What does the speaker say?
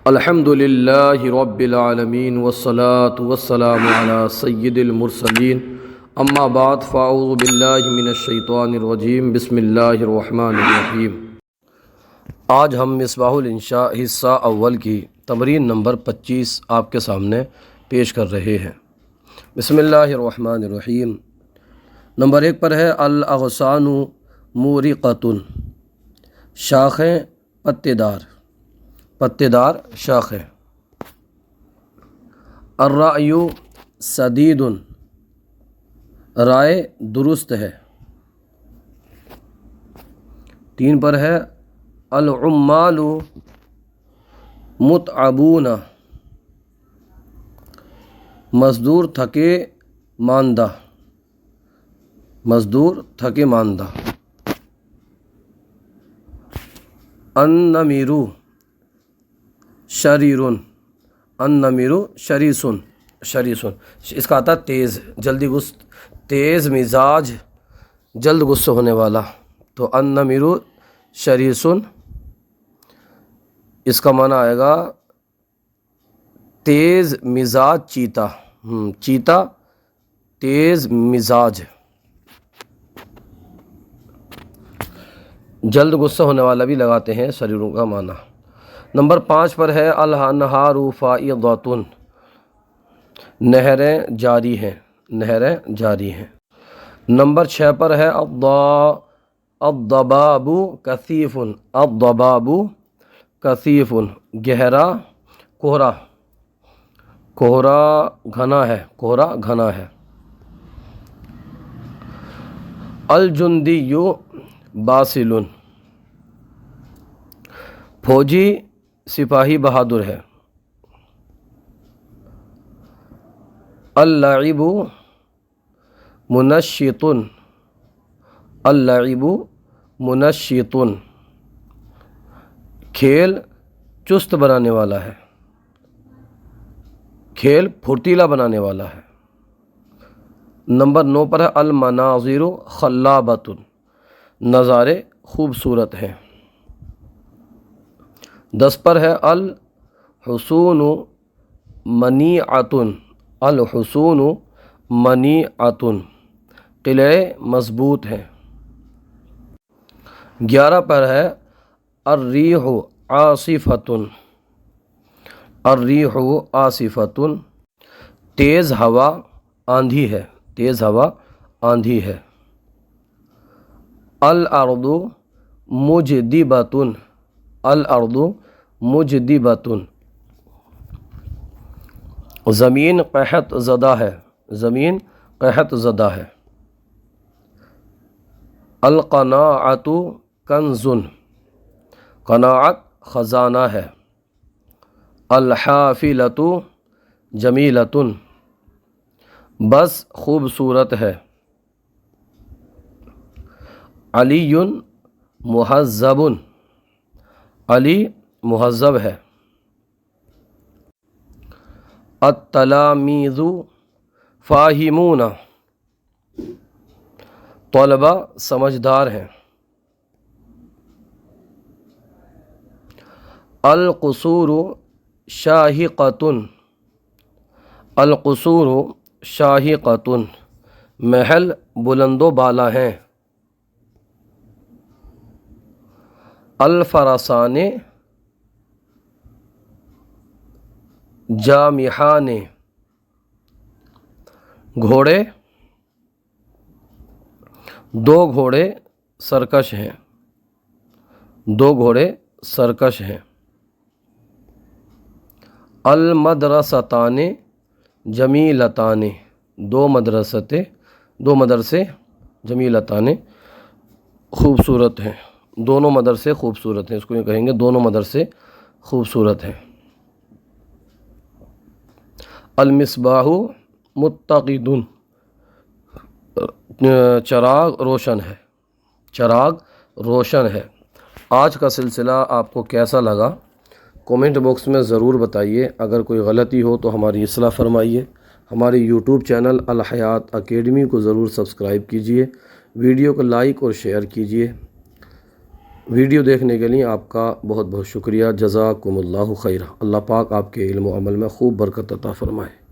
الحمد للہ رب العالمین والصلاة والسلام علی سید المرسلین اما بعد فاعوذ باللہ من الشیطان الرجیم بسم اللہ الرحمن الرحیم۔ آج ہم مصباح الانشاء حصہ اول کی تمرین نمبر 25 آپ کے سامنے پیش کر رہے ہیں۔ بسم اللہ الرحمن الرحیم۔ نمبر 1 پر ہے الاغصان مورقۃ، شاخیں پتے دار شاخیں۔ الرأی سدید، رائے درست ہے۔ 3 پر ہے العمال متعبون، مزدور تھکے ماندہ۔ النمیر شریرن، شریسن، اس کا آتا تیز، تیز مزاج، جلد غصہ ہونے والا۔ تو النمیر شریسن، اس کا معنی آئے گا تیز مزاج چیتا تیز مزاج، جلد غصہ ہونے والا بھی لگاتے ہیں شریروں کا معنی۔ نمبر 5 پر ہے الانہار فائضۃ، نہریں جاری ہیں۔ نمبر 6 پر ہے الضباب کثیف، گہرا کوہرا گھنا ہے۔ الجندی باسل، فوجی سپاہی بہادر ہے۔ اللعب منشط، کھیل چست بنانے والا ہے، کھیل پھرتیلا بنانے والا ہے۔ نمبر 9 پر ہے المناظر خلابۃ، نظارے خوبصورت ہیں۔ 10 پر ہے الحصون منیعۃ، قلعے مضبوط ہیں۔ 11 پر ہے الریح عاصفۃ، تیز ہوا آندھی ہے۔ الارض مجدبۃ، زمین قحط زدہ ہے۔ القناعۃ کنز، قناعت خزانہ ہے۔ الحافلۃ جمیلۃ، بس خوبصورت ہے۔ علی مہذب، علی مہذب ہے۔ التلامیذ فاہمون، طلبہ سمجھدار ہیں۔ القصور شاہقۃ، محل بلند و بالا ہیں۔ الفرسان جامحان، گھوڑے 2 گھوڑے سرکش ہیں۔ المدرستان جمیلتان، 2 مدرسے جمیلتان خوبصورت ہیں، دونوں مدرسے خوبصورت ہیں، اس کو یہ کہیں گے دونوں مدرسے خوبصورت ہیں۔ المصباح متقد، چراغ روشن ہے۔ آج کا سلسلہ آپ کو کیسا لگا کومنٹ باکس میں ضرور بتائیے۔ اگر کوئی غلطی ہو تو ہماری اصلاح فرمائیے۔ ہماری یوٹیوب چینل الحیات اکیڈمی کو ضرور سبسکرائب کیجیے، ویڈیو کو لائک اور شیئر کیجیے۔ ویڈیو دیکھنے کے لیے آپ کا بہت بہت شکریہ۔ جزاکم اللہ خیرہ۔ اللہ پاک آپ کے علم و عمل میں خوب برکت عطا فرمائے۔